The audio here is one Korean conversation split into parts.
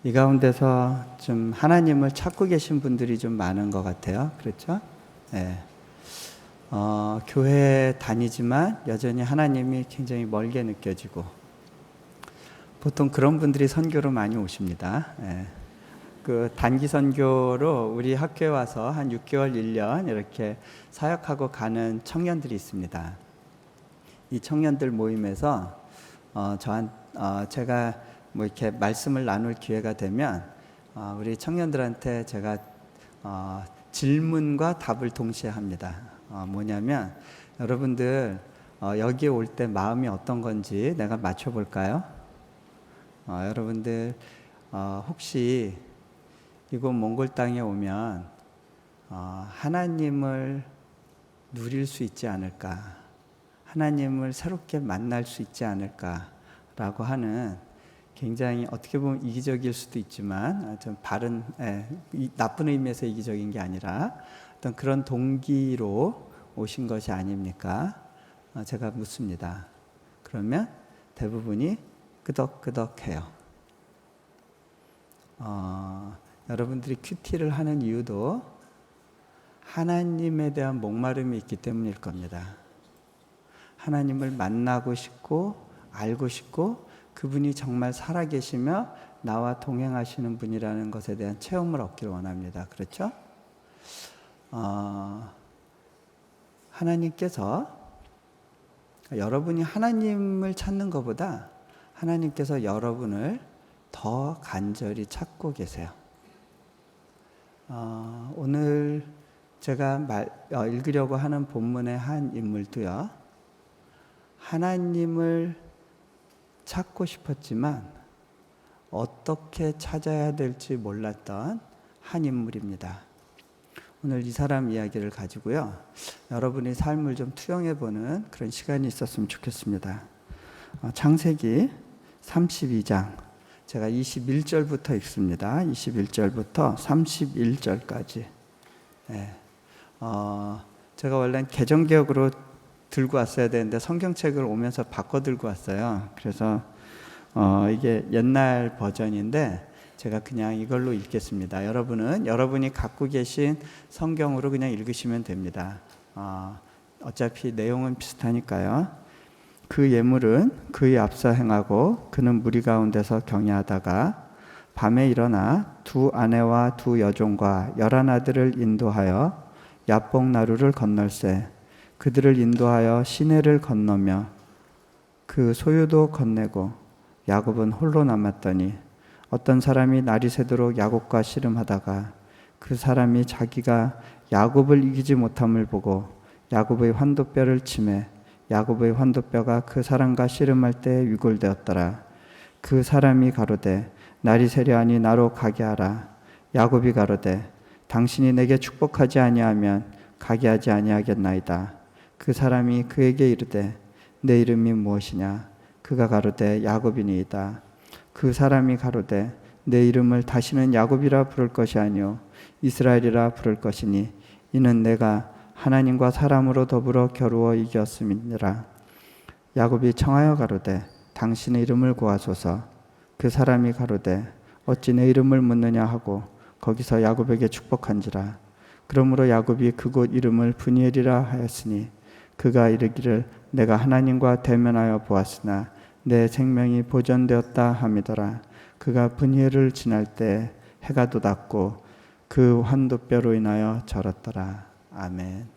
이 가운데서 좀 하나님을 찾고 계신 분들이 좀 많은 것 같아요. 그렇죠? 네. 교회 다니지만 여전히 하나님이 굉장히 멀게 느껴지고, 보통 그런 분들이 선교로 많이 오십니다. 네. 그 단기 선교로 우리 학교에 와서 한 6개월, 1년 이렇게 사역하고 가는 청년들이 있습니다. 이 청년들 모임에서 제가 뭐 이렇게 말씀을 나눌 기회가 되면 우리 청년들한테 제가 질문과 답을 동시에 합니다. 뭐냐면, 여러분들 여기에 올 때 마음이 어떤 건지 내가 맞춰볼까요? 여러분들 혹시 이곳 몽골 땅에 오면 하나님을 누릴 수 있지 않을까, 하나님을 새롭게 만날 수 있지 않을까라고 하는, 굉장히 어떻게 보면 이기적일 수도 있지만 좀 바른, 나쁜 의미에서 이기적인 게 아니라 어떤 그런 동기로 오신 것이 아닙니까? 제가 묻습니다. 그러면 대부분이 끄덕끄덕해요. 여러분들이 큐티를 하는 이유도 하나님에 대한 목마름이 있기 때문일 겁니다. 하나님을 만나고 싶고 알고 싶고, 그분이 정말 살아계시며 나와 동행하시는 분이라는 것에 대한 체험을 얻기를 원합니다. 그렇죠? 하나님께서, 여러분이 하나님을 찾는 것보다 하나님께서 여러분을 더 간절히 찾고 계세요. 오늘 제가 읽으려고 하는 본문의 한 인물도요, 하나님을 찾고 싶었지만 어떻게 찾아야 될지 몰랐던 한 인물입니다. 오늘 이 사람 이야기를 가지고요, 여러분의 삶을 좀 투영해보는 그런 시간이 있었으면 좋겠습니다. 창세기 32장, 제가 21절부터 읽습니다. 21절부터 31절까지. 네. 제가 원래는 개정개혁으로 들고 왔어야 되는데 성경책을 오면서 바꿔 들고 왔어요. 그래서 이게 옛날 버전인데 제가 그냥 이걸로 읽겠습니다. 여러분은 여러분이 갖고 계신 성경으로 그냥 읽으시면 됩니다. 어차피 내용은 비슷하니까요. 그 예물은 그의 앞서 행하고 그는 무리 가운데서 경외하다가 밤에 일어나 두 아내와 두 여종과 11아들을 인도하여 야복 나루를 건널세 그들을 인도하여 시내를 건너며 그 소유도 건네고 야곱은 홀로 남았더니 어떤 사람이 날이 새도록 야곱과 씨름하다가 그 사람이 자기가 야곱을 이기지 못함을 보고 야곱의 환도뼈를 치매 야곱의 환도뼈가 그 사람과 씨름할 때 위골되었더라. 그 사람이 가로되 날이 새려하니 나로 가게 하라. 야곱이 가로되 당신이 내게 축복하지 아니하면 가게 하지 아니하겠나이다. 그 사람이 그에게 이르되 내 이름이 무엇이냐? 그가 가로되 야곱이니이다. 그 사람이 가로되 내 이름을 다시는 야곱이라 부를 것이 아니요 이스라엘이라 부를 것이니 이는 내가 하나님과 사람으로 더불어 겨루어 이겼음이니라. 야곱이 청하여 가로되 당신의 이름을 구하소서. 그 사람이 가로되 어찌 내 이름을 묻느냐 하고 거기서 야곱에게 축복한지라. 그러므로 야곱이 그곳 이름을 브니엘이라 하였으니 그가 이르기를 내가 하나님과 대면하여 보았으나 내 생명이 보존되었다 함이더라. 그가 브니엘을 지날 때 해가 돋았고 그 환도뼈로 인하여 절었더라. 아멘.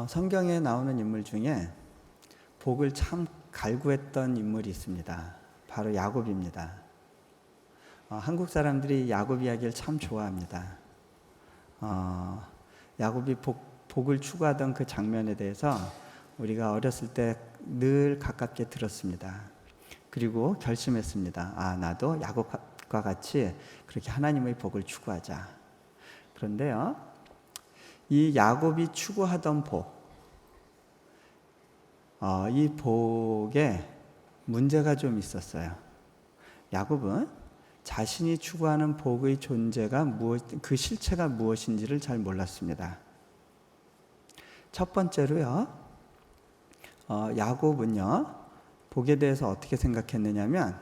성경에 나오는 인물 중에 복을 참 갈구했던 인물이 있습니다. 바로 야곱입니다. 한국 사람들이 야곱 이야기를 참 좋아합니다. 야곱이 복을 추구하던 그 장면에 대해서 우리가 어렸을 때 늘 가깝게 들었습니다. 그리고 결심했습니다. 나도 야곱과 같이 그렇게 하나님의 복을 추구하자. 그런데요, 이 야곱이 추구하던 복, 이 복에 문제가 좀 있었어요. 야곱은 자신이 추구하는 복의 존재가 그 실체가 무엇인지를 잘 몰랐습니다. 첫 번째로요, 야곱은요, 복에 대해서 어떻게 생각했느냐면,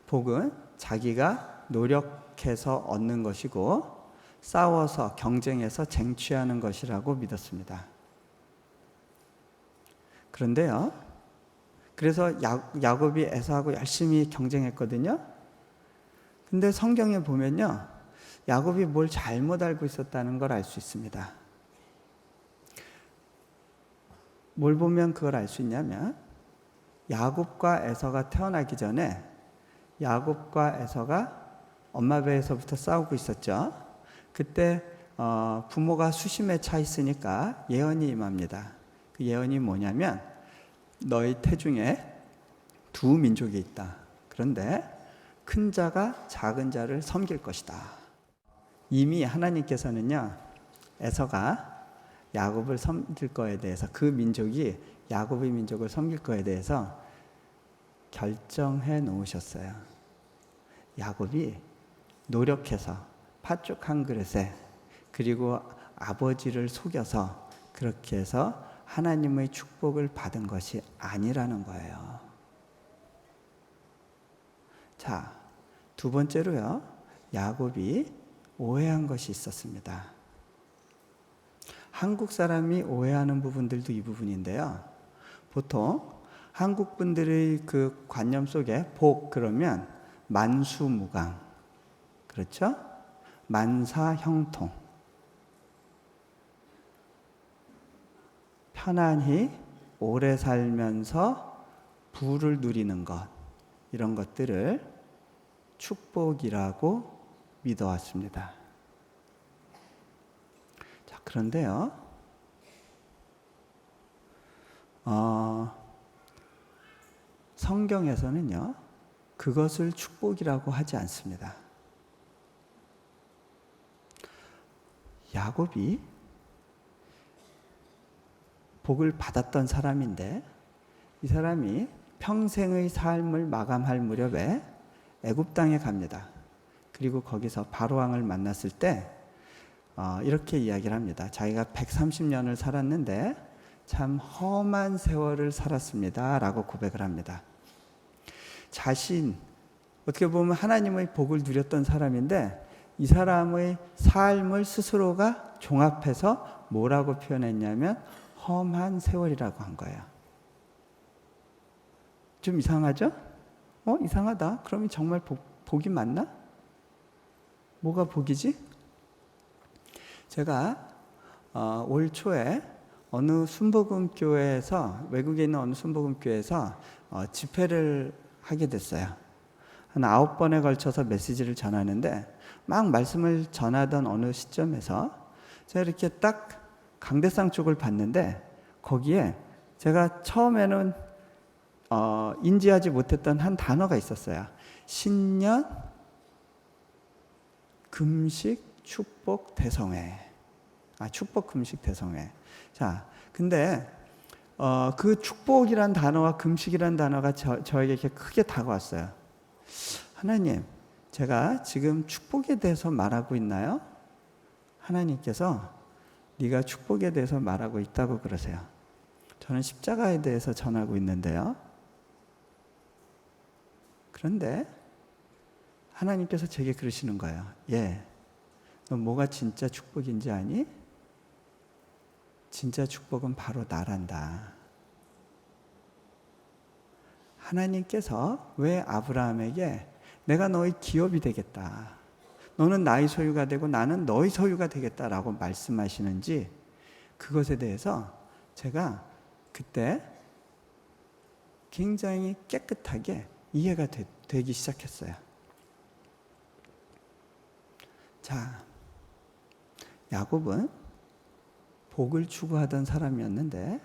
복은 자기가 노력해서 얻는 것이고 싸워서 경쟁해서 쟁취하는 것이라고 믿었습니다. 그런데요, 그래서 야곱이 에서하고 열심히 경쟁했거든요. 근데 성경에 보면요, 야곱이 뭘 잘못 알고 있었다는 걸 알 수 있습니다. 뭘 보면 그걸 알 수 있냐면, 야곱과 에서가 태어나기 전에 야곱과 에서가 엄마 배에서부터 싸우고 있었죠. 그때 부모가 수심에 차 있으니까 예언이 임합니다. 그 예언이 뭐냐면, 너희 태중에 두 민족이 있다. 그런데 큰 자가 작은 자를 섬길 것이다. 이미 하나님께서는요, 에서가 야곱을 섬길 거에 대해서, 그 민족이 야곱의 민족을 섬길 거에 대해서 결정해 놓으셨어요. 야곱이 노력해서 팥죽 한 그릇에, 그리고 아버지를 속여서 그렇게 해서 하나님의 축복을 받은 것이 아니라는 거예요. 자, 두 번째로요, 야곱이 오해한 것이 있었습니다. 한국 사람이 오해하는 부분들도 이 부분인데요. 보통 한국 분들의 그 관념 속에 복 그러면 만수무강, 그렇죠? 만사형통, 편안히 오래 살면서 부를 누리는 것, 이런 것들을 축복이라고 믿어왔습니다. 자, 그런데요, 성경에서는요, 그것을 축복이라고 하지 않습니다. 야곱이 복을 받았던 사람인데, 이 사람이 평생의 삶을 마감할 무렵에 애굽 땅에 갑니다. 그리고 거기서 바로왕을 만났을 때 이렇게 이야기를 합니다. 자기가 130년을 살았는데 참 험한 세월을 살았습니다 라고 고백을 합니다. 자신, 어떻게 보면 하나님의 복을 누렸던 사람인데, 이 사람의 삶을 스스로가 종합해서 뭐라고 표현했냐면 험한 세월이라고 한 거예요. 좀 이상하죠? 이상하다. 그러면 정말 복이 맞나? 뭐가 복이지? 제가 올 초에 어느 순복음교회에서, 외국에 있는 어느 순복음교회에서 집회를 하게 됐어요. 한 9번에 걸쳐서 메시지를 전하는데, 막 말씀을 전하던 어느 시점에서 제가 이렇게 딱 강대상 쪽을 봤는데, 거기에 제가 처음에는 인지하지 못했던 한 단어가 있었어요. 신년 금식 축복 대성회. 축복 금식 대성회. 자, 근데 그 축복이란 단어와 금식이란 단어가 저에게 이렇게 크게 다가왔어요. 하나님, 제가 지금 축복에 대해서 말하고 있나요? 하나님께서 네가 축복에 대해서 말하고 있다고 그러세요. 저는 십자가에 대해서 전하고 있는데요. 그런데 하나님께서 제게 그러시는 거예요. 너 뭐가 진짜 축복인지 아니? 진짜 축복은 바로 나란다. 하나님께서 왜 아브라함에게 내가 너의 기업이 되겠다, 너는 나의 소유가 되고 나는 너의 소유가 되겠다라고 말씀하시는지, 그것에 대해서 제가 그때 굉장히 깨끗하게 이해가 되기 시작했어요. 자, 야곱은 복을 추구하던 사람이었는데,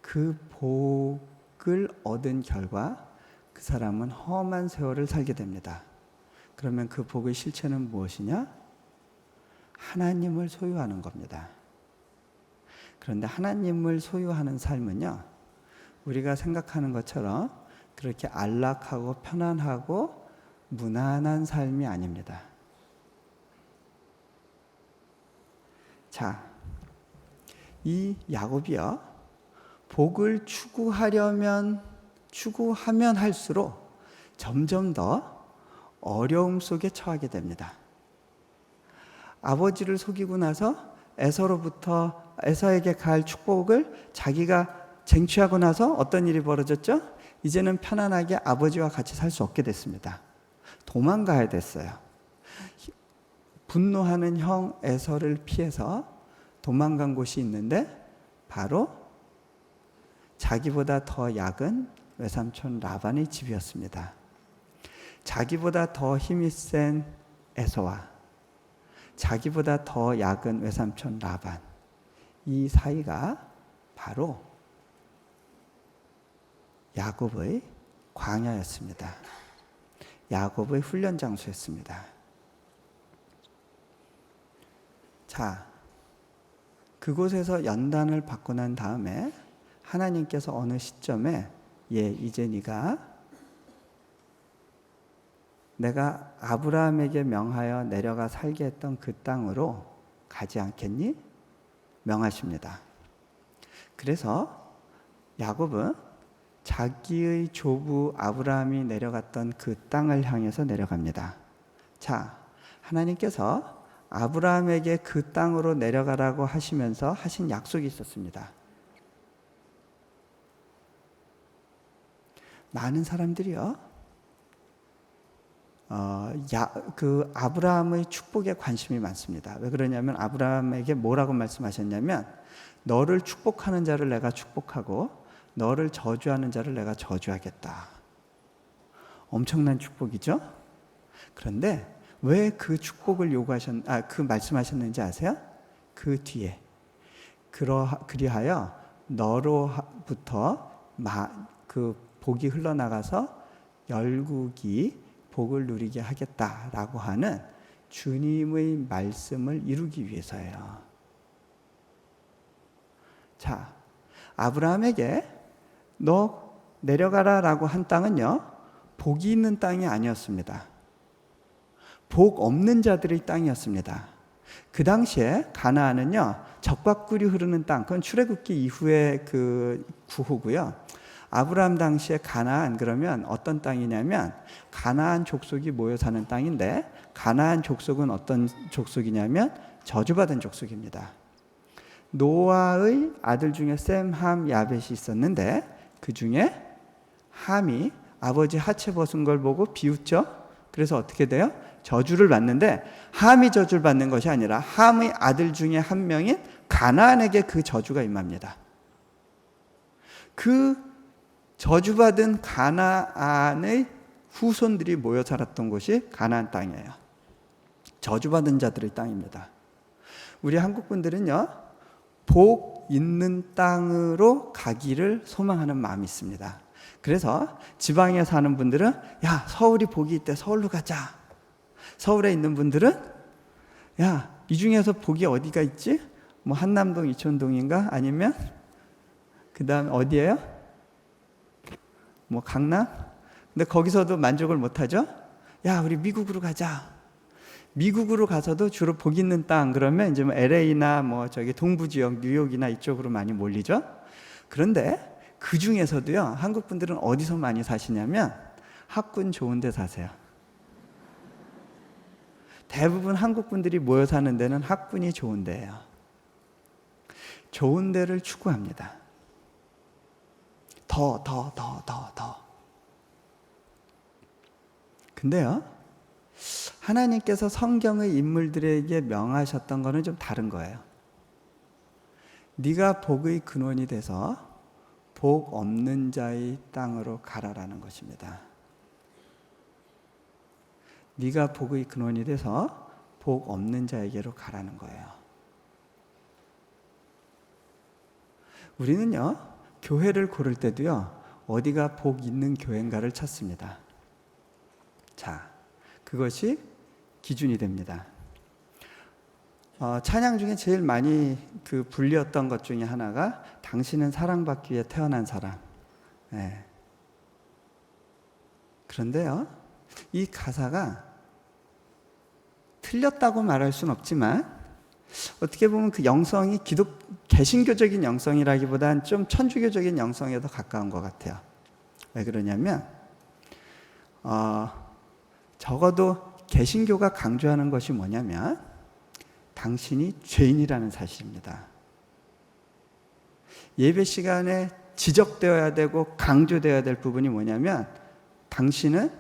그 복을 얻은 결과 그 사람은 험한 세월을 살게 됩니다. 그러면 그 복의 실체는 무엇이냐? 하나님을 소유하는 겁니다. 그런데 하나님을 소유하는 삶은요, 우리가 생각하는 것처럼 그렇게 안락하고 편안하고 무난한 삶이 아닙니다. 자, 이 야곱이요, 복을 추구하면 할수록 점점 더 어려움 속에 처하게 됩니다. 아버지를 속이고 나서 에서에게 갈 축복을 자기가 쟁취하고 나서 어떤 일이 벌어졌죠? 이제는 편안하게 아버지와 같이 살 수 없게 됐습니다. 도망가야 됐어요. 분노하는 형 에서를 피해서 도망간 곳이 있는데 바로 자기보다 더 약은 외삼촌 라반의 집이었습니다. 자기보다 더 힘이 센 에서와 자기보다 더 약은 외삼촌 라반, 이 사이가 바로 야곱의 광야였습니다. 야곱의 훈련 장소였습니다. 자, 그곳에서 연단을 받고 난 다음에 하나님께서 어느 시점에 이제 네가 내가 아브라함에게 명하여 내려가 살게 했던 그 땅으로 가지 않겠니? 명하십니다. 그래서 야곱은 자기의 조부 아브라함이 내려갔던 그 땅을 향해서 내려갑니다. 자, 하나님께서 아브라함에게 그 땅으로 내려가라고 하시면서 하신 약속이 있었습니다. 많은 사람들이요, 그 아브라함의 축복에 관심이 많습니다. 왜 그러냐면 아브라함에게 뭐라고 말씀하셨냐면, 너를 축복하는 자를 내가 축복하고 너를 저주하는 자를 내가 저주하겠다. 엄청난 축복이죠? 그런데 왜 그 축복을 그 말씀하셨는지 아세요? 그 뒤에 그리하여 너로부터 그 복이 흘러나가서 열국이 복을 누리게 하겠다라고 하는 주님의 말씀을 이루기 위해서예요. 자, 아브라함에게 너 내려가라라고 한 땅은요, 복이 있는 땅이 아니었습니다. 복 없는 자들의 땅이었습니다. 그 당시에 가나안은요, 젖과 꿀이 흐르는 땅, 그건 출애굽기 이후의 그 구호고요. 아브라함 당시에 가나안 그러면 어떤 땅이냐면 가나안 족속이 모여 사는 땅인데, 가나안 족속은 어떤 족속이냐면 저주받은 족속입니다. 노아의 아들 중에 셈, 함, 야벳이 있었는데 그 중에 함이 아버지 하체 벗은 걸 보고 비웃죠. 그래서 어떻게 돼요? 저주를 받는데, 함이 저주를 받는 것이 아니라 함의 아들 중에 한 명인 가나안에게 그 저주가 임합니다. 그 저주받은 가나안의 후손들이 모여 살았던 곳이 가나안 땅이에요. 저주받은 자들의 땅입니다. 우리 한국 분들은요, 복 있는 땅으로 가기를 소망하는 마음이 있습니다. 그래서 지방에 사는 분들은 야, 서울이 복이 있대, 서울로 가자. 서울에 있는 분들은 야, 이 중에서 복이 어디가 있지? 뭐 한남동, 이촌동인가? 아니면 그 다음 어디예요? 뭐 강남? 근데 거기서도 만족을 못하죠? 야, 우리 미국으로 가자. 미국으로 가서도 주로 복 있는 땅 그러면 이제 뭐 LA나 뭐 저기 동부 지역 뉴욕이나 이쪽으로 많이 몰리죠. 그런데 그 중에서도요, 한국 분들은 어디서 많이 사시냐면 학군 좋은 데 사세요. 대부분 한국 분들이 모여 사는 데는 학군이 좋은 데예요. 좋은 데를 추구합니다. 더. 근데요, 하나님께서 성경의 인물들에게 명하셨던 거는 좀 다른 거예요. 네가 복의 근원이 돼서 복 없는 자의 땅으로 가라라는 것입니다. 네가 복의 근원이 돼서 복 없는 자에게로 가라는 거예요. 우리는요, 교회를 고를 때도요, 어디가 복 있는 교회인가를 찾습니다. 자, 그것이 기준이 됩니다. 찬양 중에 제일 많이 불렸던 것 중에 하나가 당신은 사랑받기 위해 태어난 사람. 네. 그런데요, 이 가사가 틀렸다고 말할 수는 없지만 어떻게 보면 그 영성이 개신교적인 영성이라기보단 좀 천주교적인 영성에 더 가까운 것 같아요. 왜 그러냐면 적어도 개신교가 강조하는 것이 뭐냐면 당신이 죄인이라는 사실입니다. 예배 시간에 지적되어야 되고 강조되어야 될 부분이 뭐냐면 당신은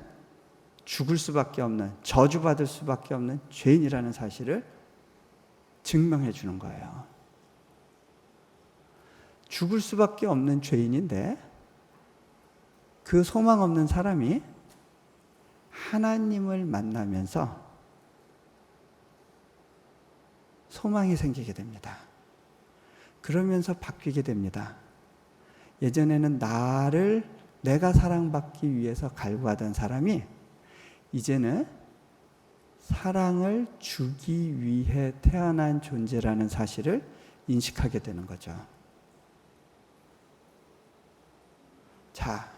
죽을 수밖에 없는, 저주받을 수밖에 없는 죄인이라는 사실을 증명해 주는 거예요. 죽을 수밖에 없는 죄인인데 그 소망 없는 사람이 하나님을 만나면서 소망이 생기게 됩니다. 그러면서 바뀌게 됩니다. 예전에는 내가 사랑받기 위해서 갈구하던 사람이 이제는 사랑을 주기 위해 태어난 존재라는 사실을 인식하게 되는 거죠. 자,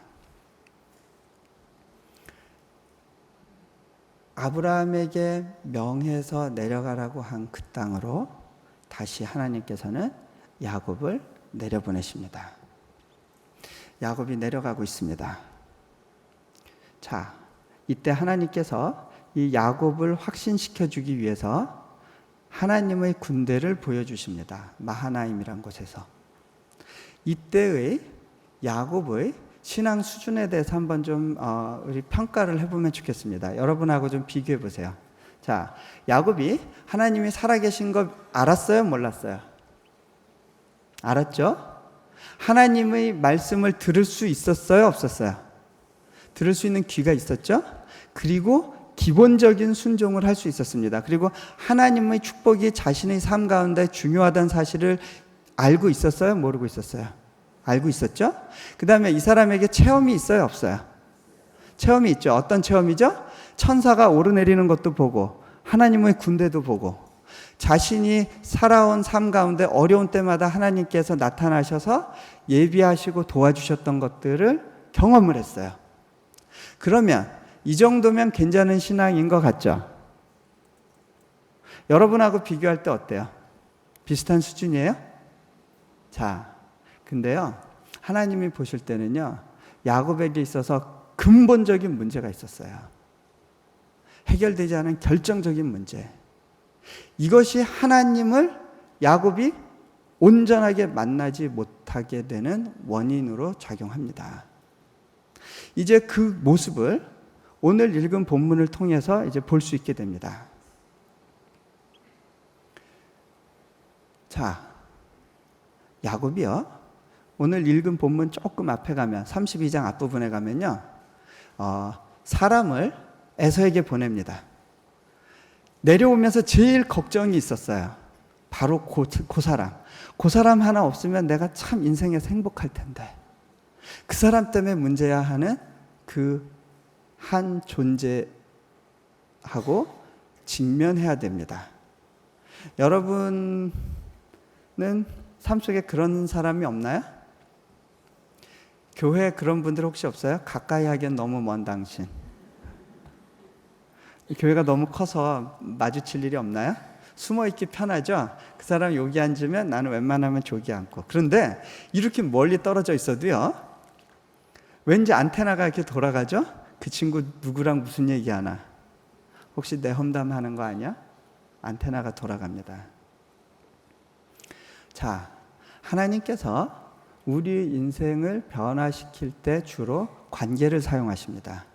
아브라함에게 명해서 내려가라고 한 그 땅으로 다시 하나님께서는 야곱을 내려보내십니다. 야곱이 내려가고 있습니다. 자, 이때 하나님께서 이 야곱을 확신시켜 주기 위해서 하나님의 군대를 보여주십니다. 마하나임이란 곳에서. 이때의 야곱의 신앙 수준에 대해서 한번 좀 우리 평가를 해보면 좋겠습니다. 여러분하고 좀 비교해 보세요. 자, 야곱이 하나님이 살아계신 거 알았어요? 몰랐어요? 알았죠? 하나님의 말씀을 들을 수 있었어요? 없었어요? 들을 수 있는 귀가 있었죠? 그리고 기본적인 순종을 할 수 있었습니다. 그리고 하나님의 축복이 자신의 삶 가운데 중요하다는 사실을 알고 있었어요? 모르고 있었어요? 알고 있었죠? 그 다음에 이 사람에게 체험이 있어요? 없어요? 체험이 있죠. 어떤 체험이죠? 천사가 오르내리는 것도 보고 하나님의 군대도 보고 자신이 살아온 삶 가운데 어려운 때마다 하나님께서 나타나셔서 예비하시고 도와주셨던 것들을 경험을 했어요. 그러면 이 정도면 괜찮은 신앙인 것 같죠? 여러분하고 비교할 때 어때요? 비슷한 수준이에요? 자, 근데요, 하나님이 보실 때는요, 야곱에게 있어서 근본적인 문제가 있었어요. 해결되지 않은 결정적인 문제. 이것이 하나님을 야곱이 온전하게 만나지 못하게 되는 원인으로 작용합니다. 이제 그 모습을 오늘 읽은 본문을 통해서 이제 볼 수 있게 됩니다. 자, 야곱이요. 오늘 읽은 본문 조금 앞에 가면 32장 앞부분에 가면요. 사람을 에서에게 보냅니다. 내려오면서 제일 걱정이 있었어요. 바로 그 사람. 그 사람 하나 없으면 내가 참 인생에서 행복할 텐데. 그 사람 때문에 문제야 하는 그 한 존재하고 직면해야 됩니다. 여러분은 삶 속에 그런 사람이 없나요? 교회에 그런 분들 혹시 없어요? 가까이 하기엔 너무 먼 당신. 교회가 너무 커서 마주칠 일이 없나요? 숨어있기 편하죠? 그 사람 여기 앉으면 나는 웬만하면 저기 앉고. 그런데 이렇게 멀리 떨어져 있어도요, 왠지 안테나가 이렇게 돌아가죠? 그 친구 누구랑 무슨 얘기하나? 혹시 내 험담하는 거 아니야? 안테나가 돌아갑니다. 자, 하나님께서 우리 인생을 변화시킬 때 주로 관계를 사용하십니다.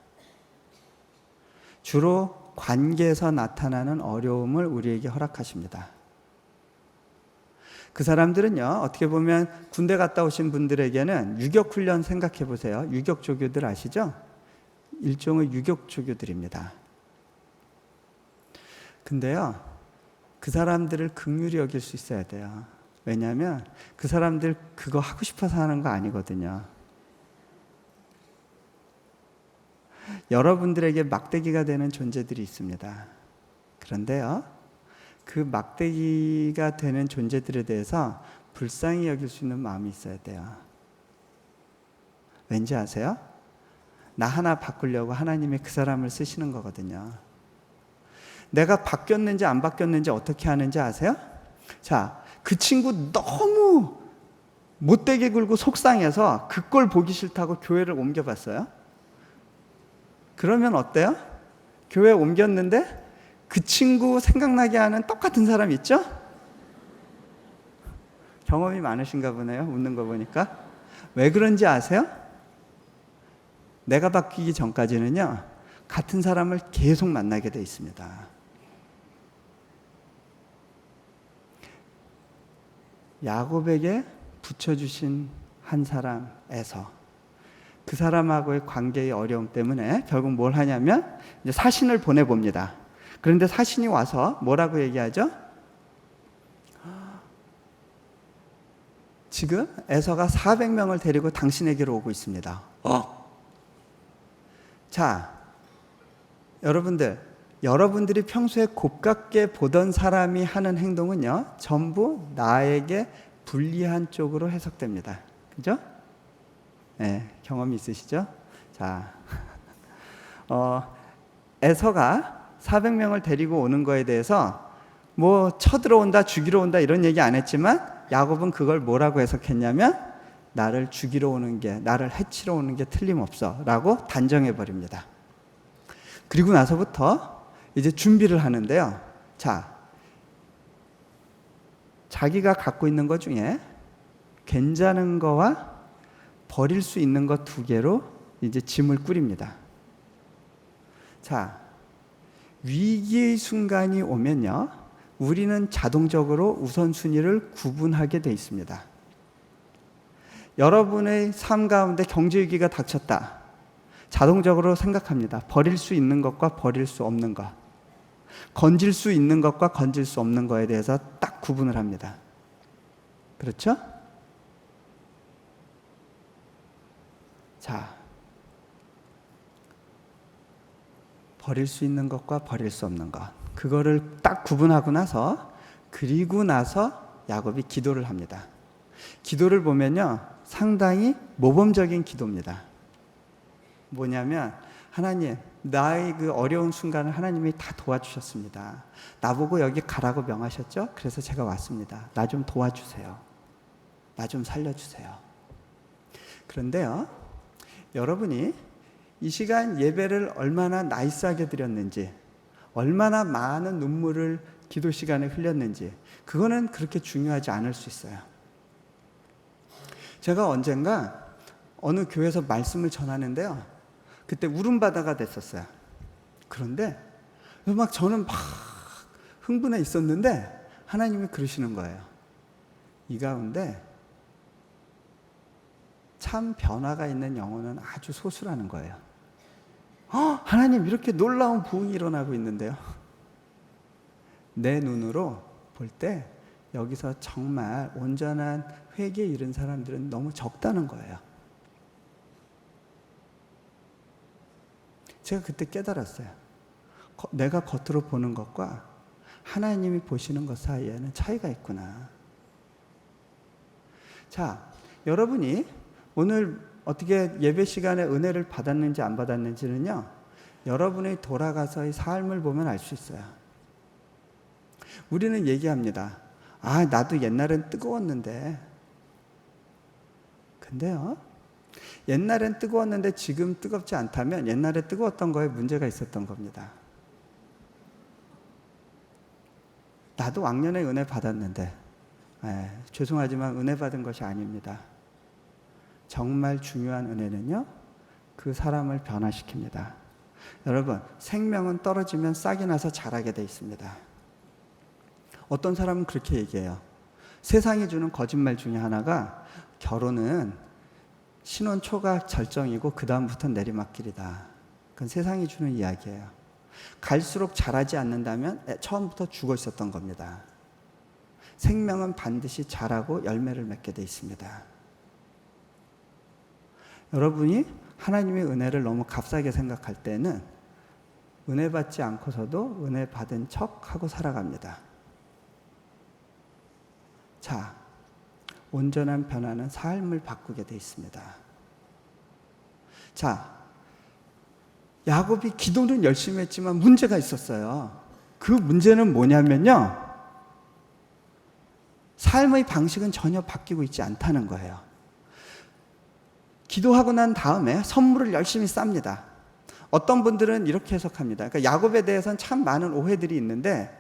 주로 관계에서 나타나는 어려움을 우리에게 허락하십니다. 그 사람들은요, 어떻게 보면 군대 갔다 오신 분들에게는 유격훈련 생각해 보세요. 유격조교들 아시죠? 일종의 유격조교들입니다. 근데요, 그 사람들을 긍휼히 여길 수 있어야 돼요. 왜냐하면 그 사람들 그거 하고 싶어서 하는 거 아니거든요. 여러분들에게 막대기가 되는 존재들이 있습니다. 그런데요, 그 막대기가 되는 존재들에 대해서 불쌍히 여길 수 있는 마음이 있어야 돼요. 왠지 아세요? 나 하나 바꾸려고 하나님이 그 사람을 쓰시는 거거든요. 내가 바뀌었는지 안 바뀌었는지 어떻게 하는지 아세요? 자, 그 친구 너무 못되게 굴고 속상해서 그 꼴 보기 싫다고 교회를 옮겨봤어요. 그러면 어때요? 교회 옮겼는데 그 친구 생각나게 하는 똑같은 사람 있죠? 경험이 많으신가 보네요. 웃는 거 보니까. 왜 그런지 아세요? 내가 바뀌기 전까지는요, 같은 사람을 계속 만나게 돼 있습니다. 야곱에게 붙여주신 한 사람에서 그 사람하고의 관계의 어려움 때문에 결국 뭘 하냐면 이제 사신을 보내봅니다. 그런데 사신이 와서 뭐라고 얘기하죠? 지금 에서가 400명을 데리고 당신에게로 오고 있습니다. 자, 여러분들이 평소에 곱깝게 보던 사람이 하는 행동은요, 전부 나에게 불리한 쪽으로 해석됩니다. 그죠? 네, 경험이 있으시죠? 자, 에서가 400명을 데리고 오는 거에 대해서 뭐 쳐들어온다, 죽이러 온다 이런 얘기 안 했지만 야곱은 그걸 뭐라고 해석했냐면 나를 죽이러 오는 게, 나를 해치러 오는 게 틀림없어 라고 단정해 버립니다. 그리고 나서부터 이제 준비를 하는데요. 자, 자기가 갖고 있는 것 중에 괜찮은 거와 버릴 수 있는 것 2개로 이제 짐을 꾸립니다. 자, 위기의 순간이 오면요, 우리는 자동적으로 우선순위를 구분하게 돼 있습니다. 여러분의 삶 가운데 경제 위기가 닥쳤다. 자동적으로 생각합니다. 버릴 수 있는 것과 버릴 수 없는 것, 건질 수 있는 것과 건질 수 없는 것에 대해서 딱 구분을 합니다. 그렇죠? 자, 버릴 수 있는 것과 버릴 수 없는 것, 그거를 딱 구분하고 나서, 그리고 나서 야곱이 기도를 합니다. 기도를 보면요, 상당히 모범적인 기도입니다. 뭐냐면, 하나님, 나의 그 어려운 순간을 하나님이 다 도와주셨습니다. 나보고 여기 가라고 명하셨죠? 그래서 제가 왔습니다. 나 좀 도와주세요. 나 좀 살려주세요. 그런데요, 여러분이 이 시간 예배를 얼마나 나이스하게 드렸는지, 얼마나 많은 눈물을 기도 시간에 흘렸는지, 그거는 그렇게 중요하지 않을 수 있어요. 제가 언젠가 어느 교회에서 말씀을 전하는데요, 그때 울음바다가 됐었어요. 그런데 막 저는 막 흥분해 있었는데 하나님이 그러시는 거예요. 이 가운데 참 변화가 있는 영혼은 아주 소수라는 거예요. 하나님, 이렇게 놀라운 부흥이 일어나고 있는데요. 내 눈으로 볼 때 여기서 정말 온전한 회개에 이른 사람들은 너무 적다는 거예요. 제가 그때 깨달았어요. 내가 겉으로 보는 것과 하나님이 보시는 것 사이에는 차이가 있구나. 자, 여러분이 오늘 어떻게 예배 시간에 은혜를 받았는지 안 받았는지는요, 여러분의 돌아가서의 삶을 보면 알 수 있어요. 우리는 얘기합니다. 아, 나도 옛날엔 뜨거웠는데. 근데요, 옛날엔 뜨거웠는데 지금 뜨겁지 않다면 옛날에 뜨거웠던 거에 문제가 있었던 겁니다. 나도 왕년에 은혜 받았는데, 죄송하지만 은혜 받은 것이 아닙니다. 정말 중요한 은혜는요, 그 사람을 변화시킵니다. 여러분, 생명은 떨어지면 싹이 나서 자라게 돼 있습니다. 어떤 사람은 그렇게 얘기해요. 세상이 주는 거짓말 중에 하나가 결혼은 신혼 초가 절정이고 그 다음부터는 내리막길이다. 그건 세상이 주는 이야기예요. 갈수록 자라지 않는다면 처음부터 죽어 있었던 겁니다. 생명은 반드시 자라고 열매를 맺게 돼 있습니다. 여러분이 하나님의 은혜를 너무 값싸게 생각할 때는 은혜 받지 않고서도 은혜 받은 척하고 살아갑니다. 자, 온전한 변화는 삶을 바꾸게 돼 있습니다. 자, 야곱이 기도는 열심히 했지만 문제가 있었어요. 그 문제는 뭐냐면요, 삶의 방식은 전혀 바뀌고 있지 않다는 거예요. 기도하고 난 다음에 선물을 열심히 쌉니다. 어떤 분들은 이렇게 해석합니다. 그러니까 야곱에 대해서는 참 많은 오해들이 있는데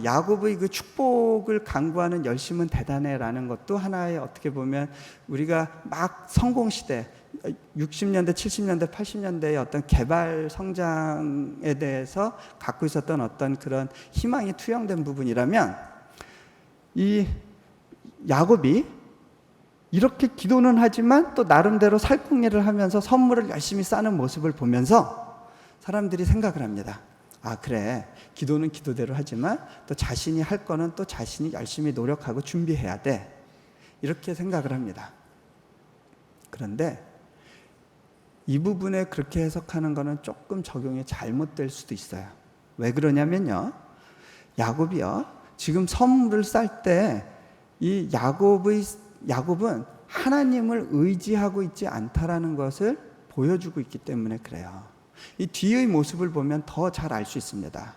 야곱의 그 축복을 강구하는 열심은 대단해라는 것도 하나의 어떻게 보면 우리가 막 성공 시대 60년대, 70년대, 80년대의 어떤 개발 성장에 대해서 갖고 있었던 어떤 그런 희망이 투영된 부분이라면 이 야곱이 이렇게 기도는 하지만 또 나름대로 살궁리를 하면서 선물을 열심히 싸는 모습을 보면서 사람들이 생각을 합니다. 그래, 기도는 기도대로 하지만 또 자신이 할 거는 또 자신이 열심히 노력하고 준비해야 돼, 이렇게 생각을 합니다. 그런데 이 부분에 그렇게 해석하는 거는 조금 적용이 잘못될 수도 있어요. 왜 그러냐면요, 야곱이요, 지금 선물을 쌀 때 이 야곱은 하나님을 의지하고 있지 않다라는 것을 보여주고 있기 때문에 그래요. 이 뒤의 모습을 보면 더 잘 알 수 있습니다.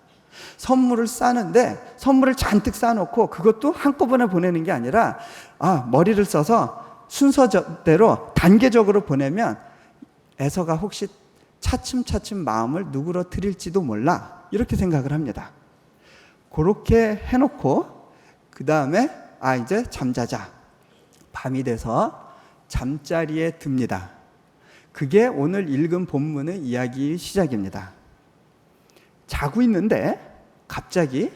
선물을 싸는데 선물을 잔뜩 싸놓고 그것도 한꺼번에 보내는 게 아니라 머리를 써서 순서대로 단계적으로 보내면 에서가 혹시 차츰차츰 마음을 누그러뜨릴지도 몰라, 이렇게 생각을 합니다. 그렇게 해놓고 그 다음에 이제 잠자자, 밤이 돼서 잠자리에 듭니다. 그게 오늘 읽은 본문의 이야기의 시작입니다. 자고 있는데 갑자기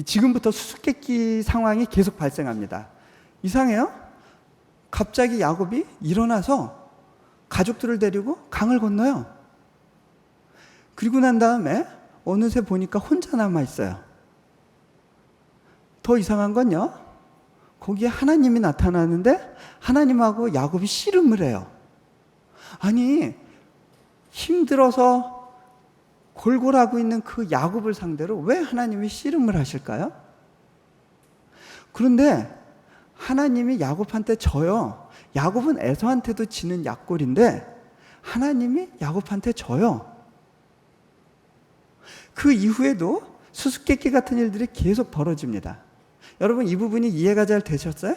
지금부터 수수께끼 상황이 계속 발생합니다. 이상해요? 갑자기 야곱이 일어나서 가족들을 데리고 강을 건너요. 그리고 난 다음에 어느새 보니까 혼자 남아 있어요. 더 이상한 건요, 거기에 하나님이 나타나는데 하나님하고 야곱이 씨름을 해요. 아니, 힘들어서 골골하고 있는 그 야곱을 상대로 왜 하나님이 씨름을 하실까요? 그런데 하나님이 야곱한테 져요. 야곱은 에서한테도 지는 약골인데 하나님이 야곱한테 져요. 그 이후에도 수수께끼 같은 일들이 계속 벌어집니다. 여러분, 이 부분이 이해가 잘 되셨어요?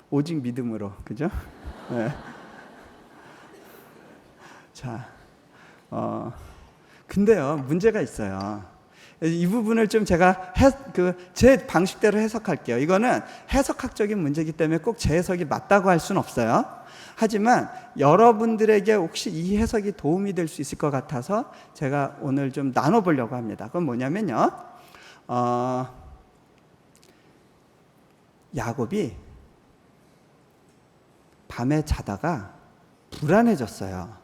오직 믿음으로, 그죠? 네. 자, 근데요, 문제가 있어요. 이 부분을 좀 제가 제 방식대로 해석할게요. 이거는 해석학적인 문제이기 때문에 꼭 제 해석이 맞다고 할 수는 없어요. 하지만 여러분들에게 혹시 이 해석이 도움이 될 수 있을 것 같아서 제가 오늘 좀 나눠보려고 합니다. 그건 뭐냐면요, 야곱이 밤에 자다가 불안해졌어요.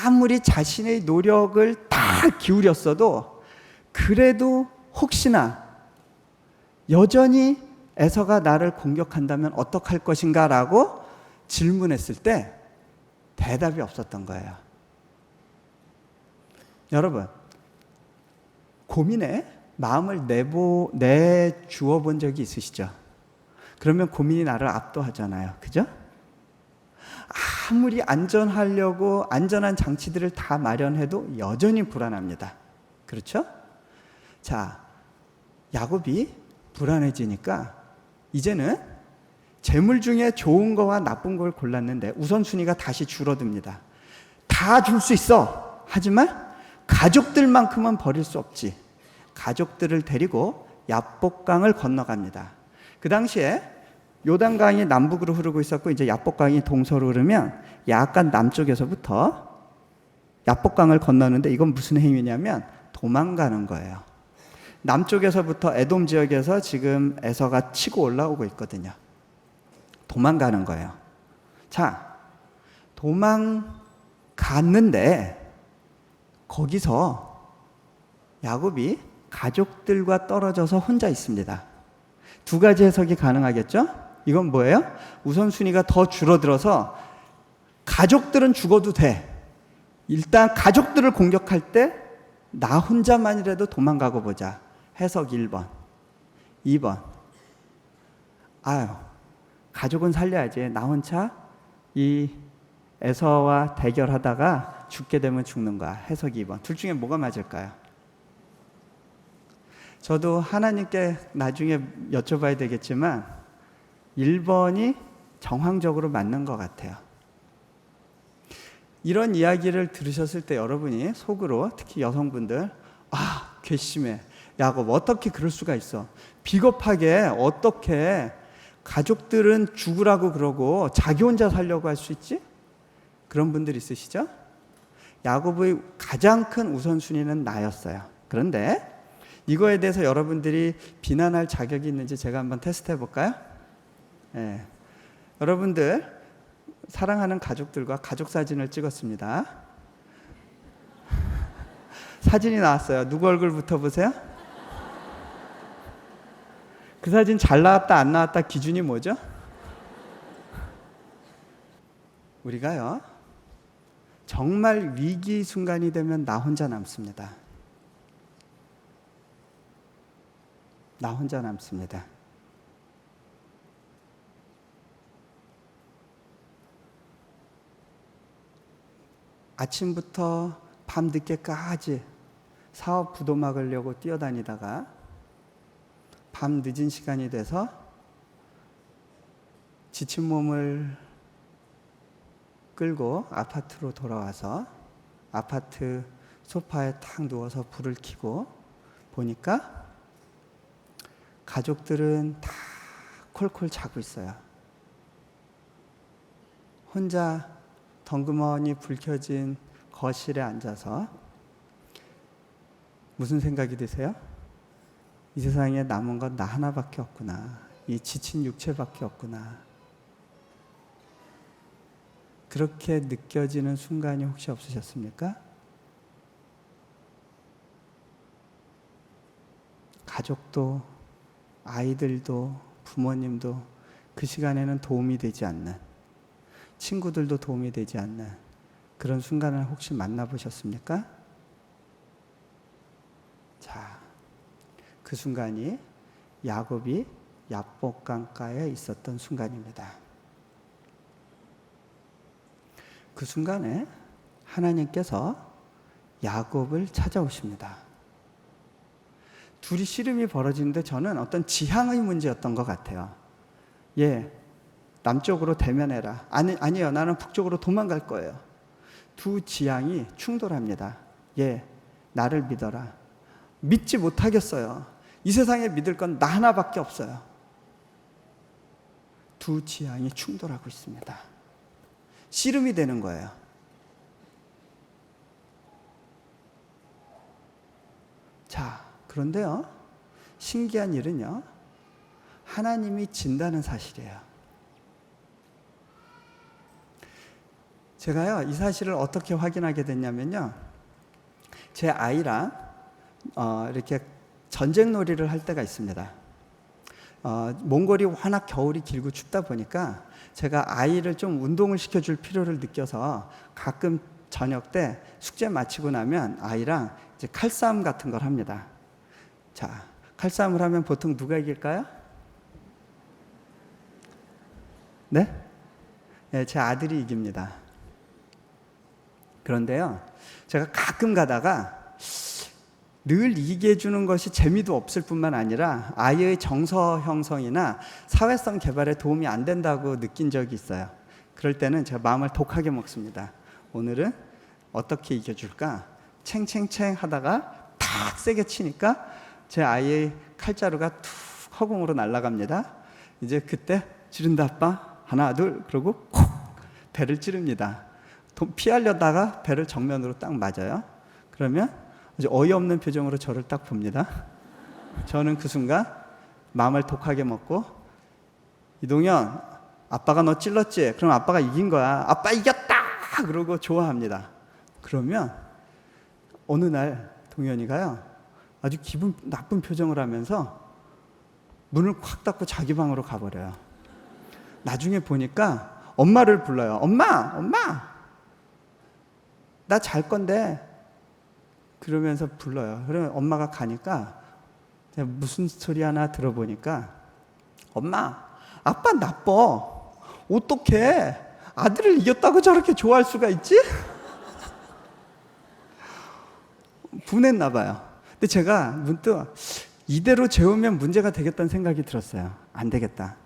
아무리 자신의 노력을 다 기울였어도 그래도 혹시나 여전히 에서가 나를 공격한다면 어떡할 것인가 라고 질문했을 때 대답이 없었던 거예요. 여러분, 고민에 마음을 내주어 본 적이 있으시죠? 그러면 고민이 나를 압도하잖아요. 그죠? 아무리 안전하려고 안전한 장치들을 다 마련해도 여전히 불안합니다. 그렇죠? 자, 야곱이 불안해지니까 이제는 재물 중에 좋은 거와 나쁜 걸 골랐는데 우선순위가 다시 줄어듭니다. 다 줄 수 있어. 하지만 가족들만큼은 버릴 수 없지. 가족들을 데리고 야복강을 건너갑니다. 그 당시에 요단강이 남북으로 흐르고 있었고 이제 야복강이 동서로 흐르면 약간 남쪽에서부터 야복강을 건너는데 이건 무슨 행위냐면 도망가는 거예요. 남쪽에서부터 에돔 지역에서 지금 에서가 치고 올라오고 있거든요. 도망가는 거예요. 자, 도망갔는데 거기서 야곱이 가족들과 떨어져서 혼자 있습니다. 두 가지 해석이 가능하겠죠? 이건 뭐예요? 우선순위가 더 줄어들어서 가족들은 죽어도 돼. 일단 가족들을 공격할 때 나 혼자만이라도 도망가고 보자. 해석 1번. 2번. 가족은 살려야지. 나 혼자 이 에서와 대결하다가 죽게 되면 죽는 거야. 해석 2번. 둘 중에 뭐가 맞을까요? 저도 하나님께 나중에 여쭤봐야 되겠지만 1번이 정황적으로 맞는 것 같아요. 이런 이야기를 들으셨을 때 여러분이 속으로, 특히 여성분들, 괘씸해, 야곱 어떻게 그럴 수가 있어, 비겁하게 어떻게 가족들은 죽으라고 그러고 자기 혼자 살려고 할 수 있지? 그런 분들 있으시죠? 야곱의 가장 큰 우선순위는 나였어요. 그런데 이거에 대해서 여러분들이 비난할 자격이 있는지 제가 한번 테스트 해볼까요? 네. 여러분들 사랑하는 가족들과 가족 사진을 찍었습니다. 사진이 나왔어요. 누구 얼굴부터 보세요? 그 사진 잘 나왔다 안 나왔다 기준이 뭐죠? 우리가요, 정말 위기 순간이 되면 나 혼자 남습니다. 나 혼자 남습니다. 아침부터 밤 늦게까지 사업 부도 막으려고 뛰어다니다가 밤 늦은 시간이 돼서 지친 몸을 끌고 아파트로 돌아와서 아파트 소파에 탁 누워서 불을 켜고 보니까 가족들은 다 콜콜 자고 있어요. 혼자 덩그머니 불 켜진 거실에 앉아서 무슨 생각이 드세요? 이 세상에 남은 건 나 하나밖에 없구나. 이 지친 육체밖에 없구나. 그렇게 느껴지는 순간이 혹시 없으셨습니까? 가족도, 아이들도, 부모님도 그 시간에는 도움이 되지 않는, 친구들도 도움이 되지 않는 그런 순간을 혹시 만나보셨습니까? 자, 그 순간이 야곱이 야복강가에 있었던 순간입니다. 그 순간에 하나님께서 야곱을 찾아오십니다. 둘이 씨름이 벌어지는데 저는 어떤 지향의 문제였던 것 같아요. 남쪽으로 대면해라. 아니요, 나는 북쪽으로 도망갈 거예요. 두 지향이 충돌합니다. 나를 믿어라. 믿지 못하겠어요. 이 세상에 믿을 건 나 하나밖에 없어요. 두 지향이 충돌하고 있습니다. 씨름이 되는 거예요. 자, 그런데요, 신기한 일은요, 하나님이 진다는 사실이에요. 제가요, 이 사실을 어떻게 확인하게 됐냐면요, 제 아이랑 이렇게 전쟁놀이를 할 때가 있습니다. 몽골이 워낙 겨울이 길고 춥다 보니까 제가 아이를 좀 운동을 시켜줄 필요를 느껴서 가끔 저녁 때 숙제 마치고 나면 아이랑 이제 칼싸움 같은 걸 합니다. 자, 칼싸움을 하면 보통 누가 이길까요? 네? 제 아들이 이깁니다. 그런데요, 제가 가끔 가다가 늘 이기게 해주는 것이 재미도 없을 뿐만 아니라 아이의 정서 형성이나 사회성 개발에 도움이 안 된다고 느낀 적이 있어요. 그럴 때는 제가 마음을 독하게 먹습니다. 오늘은 어떻게 이겨줄까? 챙챙챙 하다가 탁 세게 치니까 제 아이의 칼자루가 툭 허공으로 날아갑니다. 이제 그때 지른다 아빠, 하나 둘, 그러고 콕 배를 찌릅니다. 피하려다가 배를 정면으로 딱 맞아요. 그러면 이제 어이없는 표정으로 저를 딱 봅니다. 저는 그 순간 마음을 독하게 먹고, 이동현, 아빠가 너 찔렀지? 그럼 아빠가 이긴 거야. 아빠 이겼다! 그러고 좋아합니다. 그러면 어느 날 동현이가요, 아주 기분 나쁜 표정을 하면서 문을 콱 닫고 자기 방으로 가버려요. 나중에 보니까 엄마를 불러요. 엄마! 나 잘 건데. 그러면서 불러요. 그러면 엄마가 가니까 무슨 소리 하나 들어보니까, 엄마, 아빠 나빠. 어떡해. 아들을 이겼다고 저렇게 좋아할 수가 있지? 분했나 봐요. 근데 제가 문득 이대로 재우면 문제가 되겠다는 생각이 들었어요. 안 되겠다.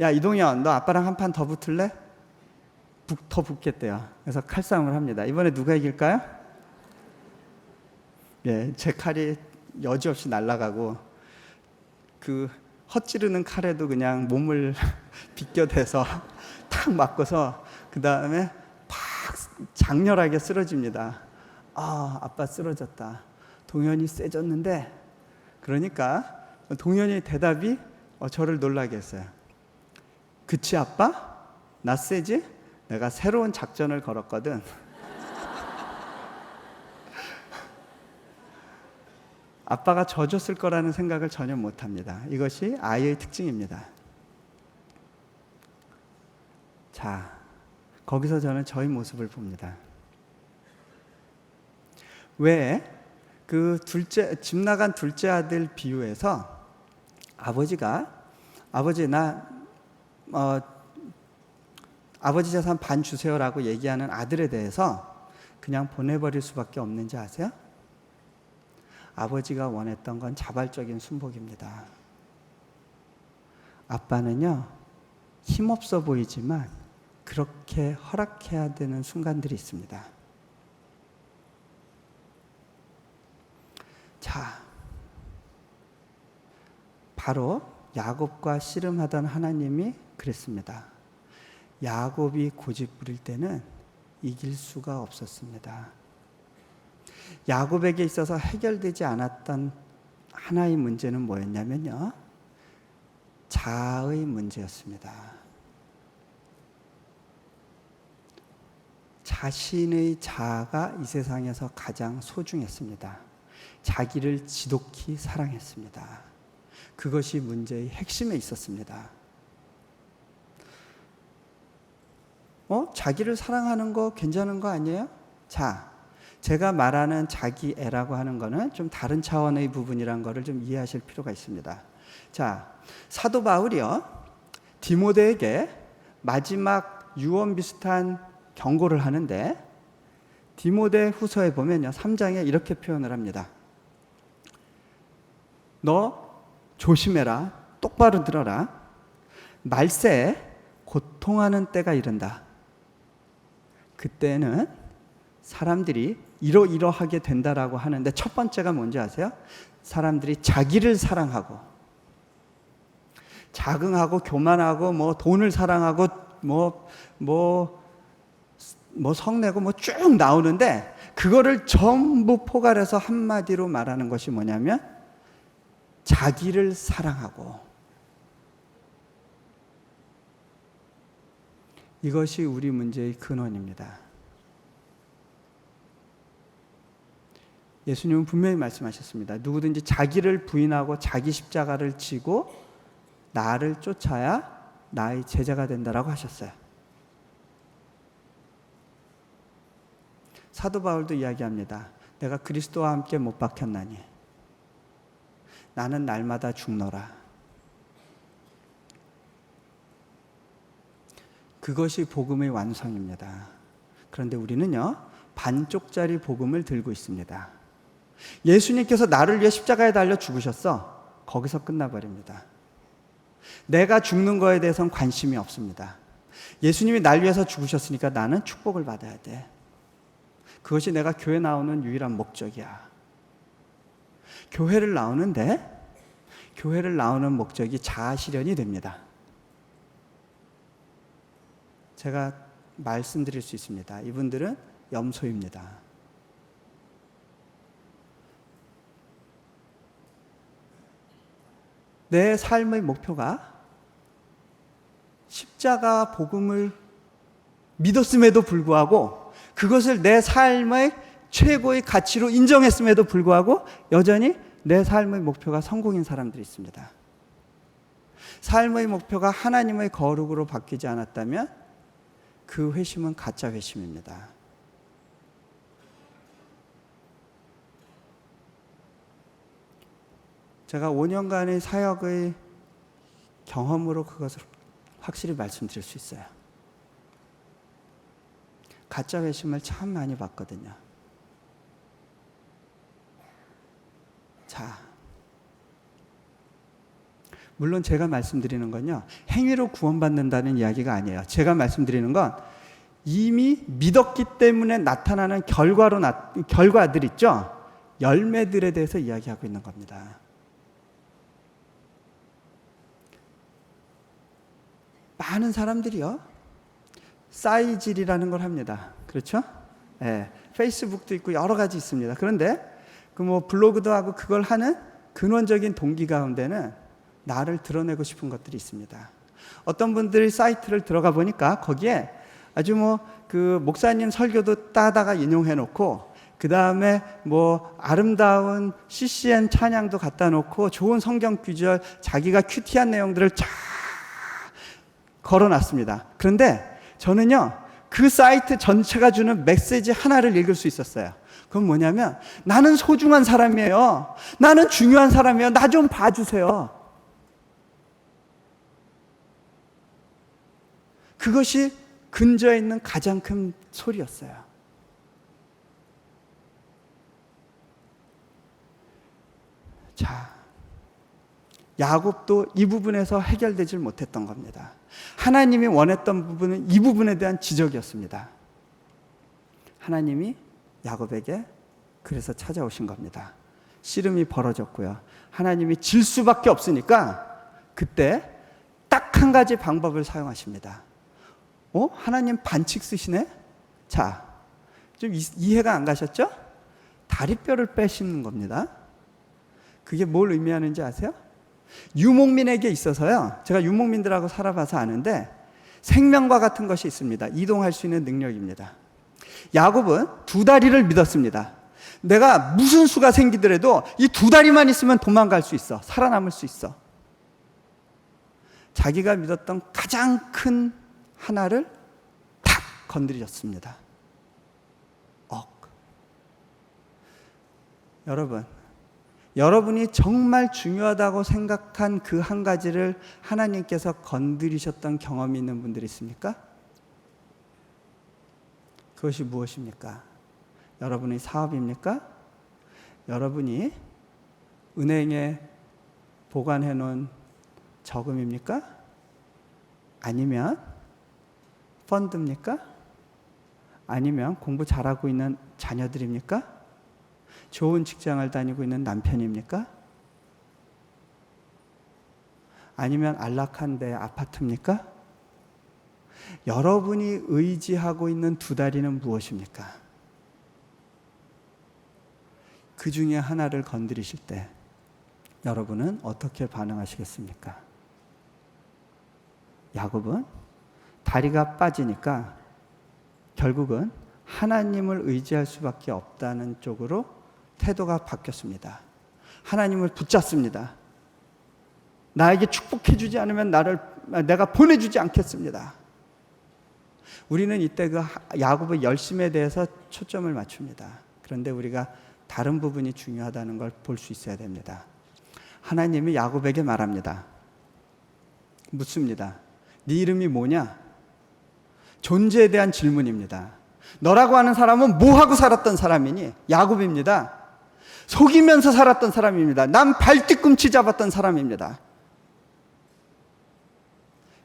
야, 이동현, 너 아빠랑 한 판 더 붙을래? 더 붙겠대요. 그래서 칼싸움을 합니다. 이번에 누가 이길까요? 예, 제 칼이 여지없이 날아가고 그 헛찌르는 칼에도 그냥 몸을 비껴대서 탁 맞고서 그 다음에 팍 장렬하게 쓰러집니다. 아, 아빠 쓰러졌다. 동현이 세졌는데, 그러니까 동현이 대답이 저를 놀라게 했어요. 그치 아빠? 나 세지? 내가 새로운 작전을 걸었거든. 아빠가 져줬을 거라는 생각을 전혀 못합니다. 이것이 아이의 특징입니다. 자, 거기서 저는 저희 모습을 봅니다. 왜 그 집 나간 둘째 아들 비유에서 아버지가 아버지 재산 반 주세요라고 얘기하는 아들에 대해서 그냥 보내버릴 수밖에 없는지 아세요? 아버지가 원했던 건 자발적인 순복입니다. 아빠는요, 힘없어 보이지만 그렇게 허락해야 되는 순간들이 있습니다. 자, 바로 야곱과 씨름하던 하나님이 그랬습니다. 야곱이 고집 부릴 때는 이길 수가 없었습니다. 야곱에게 있어서 해결되지 않았던 하나의 문제는 뭐였냐면요, 자아의 문제였습니다. 자신의 자아가 이 세상에서 가장 소중했습니다. 자기를 지독히 사랑했습니다. 그것이 문제의 핵심에 있었습니다. 자기를 사랑하는 거 괜찮은 거 아니에요? 자, 제가 말하는 자기애라고 하는 거는 좀 다른 차원의 부분이란 거를 좀 이해하실 필요가 있습니다. 자, 사도 바울이요, 디모데에게 마지막 유언 비슷한 경고를 하는데, 디모데 후서에 보면요, 3장에 이렇게 표현을 합니다. 너 조심해라. 똑바로 들어라. 말세에 고통하는 때가 이른다. 그때는 사람들이 이러이러하게 된다라고 하는데, 첫 번째가 뭔지 아세요? 사람들이 자기를 사랑하고, 자긍하고, 교만하고, 돈을 사랑하고, 성내고, 쭉 나오는데, 그거를 전부 포괄해서 한마디로 말하는 것이 뭐냐면, 자기를 사랑하고, 이것이 우리 문제의 근원입니다. 예수님은 분명히 말씀하셨습니다. 누구든지 자기를 부인하고 자기 십자가를 지고 나를 쫓아야 나의 제자가 된다라고 하셨어요. 사도 바울도 이야기합니다. 내가 그리스도와 함께 못 박혔나니 나는 날마다 죽노라. 그것이 복음의 완성입니다. 그런데 우리는요, 반쪽짜리 복음을 들고 있습니다. 예수님께서 나를 위해 십자가에 달려 죽으셨어. 거기서 끝나버립니다. 내가 죽는 거에 대해서는 관심이 없습니다. 예수님이 날 위해서 죽으셨으니까 나는 축복을 받아야 돼. 그것이 내가 교회 나오는 유일한 목적이야. 교회를 나오는데, 교회를 나오는 목적이 자아 실현이 됩니다. 제가 말씀드릴 수 있습니다. 이분들은 염소입니다. 내 삶의 목표가 십자가 복음을 믿었음에도 불구하고, 그것을 내 삶의 최고의 가치로 인정했음에도 불구하고 여전히 내 삶의 목표가 성공인 사람들이 있습니다. 삶의 목표가 하나님의 거룩으로 바뀌지 않았다면 그 회심은 가짜 회심입니다. 제가 5년간의 사역의 경험으로 그것을 확실히 말씀드릴 수 있어요. 가짜 회심을 참 많이 봤거든요. 자, 물론 제가 말씀드리는 건요, 행위로 구원받는다는 이야기가 아니에요. 제가 말씀드리는 건 이미 믿었기 때문에 나타나는 결과들 있죠? 열매들에 대해서 이야기하고 있는 겁니다. 많은 사람들이요, 싸이질이라는 걸 합니다. 그렇죠? 예, 페이스북도 있고 여러 가지 있습니다. 그런데 그 블로그도 하고 그걸 하는 근원적인 동기 가운데는 나를 드러내고 싶은 것들이 있습니다. 어떤 분들이 사이트를 들어가 보니까 거기에 아주 그 목사님 설교도 따다가 인용해 놓고, 그 다음에 아름다운 CCM 찬양도 갖다 놓고 좋은 성경 구절, 자기가 큐티한 내용들을 쫙 걸어 놨습니다. 그런데 저는요, 그 사이트 전체가 주는 메시지 하나를 읽을 수 있었어요. 그건 뭐냐면, 나는 소중한 사람이에요. 나는 중요한 사람이에요. 나 좀 봐주세요. 그것이 근저에 있는 가장 큰 소리였어요. 자, 야곱도 이 부분에서 해결되질 못했던 겁니다. 하나님이 원했던 부분은 이 부분에 대한 지적이었습니다. 하나님이 야곱에게 그래서 찾아오신 겁니다. 씨름이 벌어졌고요. 하나님이 질 수밖에 없으니까 그때 딱 한 가지 방법을 사용하십니다. 하나님 반칙 쓰시네? 자, 좀 이해가 안 가셨죠? 다리뼈를 빼시는 겁니다. 그게 뭘 의미하는지 아세요? 유목민에게 있어서요, 제가 유목민들하고 살아봐서 아는데 생명과 같은 것이 있습니다. 이동할 수 있는 능력입니다. 야곱은 두 다리를 믿었습니다. 내가 무슨 수가 생기더라도 이 두 다리만 있으면 도망갈 수 있어. 살아남을 수 있어. 자기가 믿었던 가장 큰 하나를 탁 건드렸습니다. 여러분이 정말 중요하다고 생각한 그 한 가지를 하나님께서 건드리셨던 경험이 있는 분들이 있습니까? 그것이 무엇입니까? 여러분의 사업입니까? 여러분이 은행에 보관해 놓은 저금입니까? 아니면 펀드입니까? 아니면 공부 잘하고 있는 자녀들입니까? 좋은 직장을 다니고 있는 남편입니까? 아니면 안락한 데 아파트입니까? 여러분이 의지하고 있는 두 다리는 무엇입니까? 그 중에 하나를 건드리실 때 여러분은 어떻게 반응하시겠습니까? 야곱은 다리가 빠지니까 결국은 하나님을 의지할 수밖에 없다는 쪽으로 태도가 바뀌었습니다. 하나님을 붙잡습니다. 나에게 축복해 주지 않으면 내가 보내주지 않겠습니다. 우리는 이때 그 야곱의 열심에 대해서 초점을 맞춥니다. 그런데 우리가 다른 부분이 중요하다는 걸 볼 수 있어야 됩니다. 하나님이 야곱에게 말합니다. 묻습니다. 네 이름이 뭐냐? 존재에 대한 질문입니다. 너라고 하는 사람은 뭐하고 살았던 사람이니? 야곱입니다. 속이면서 살았던 사람입니다. 남 발뒤꿈치 잡았던 사람입니다.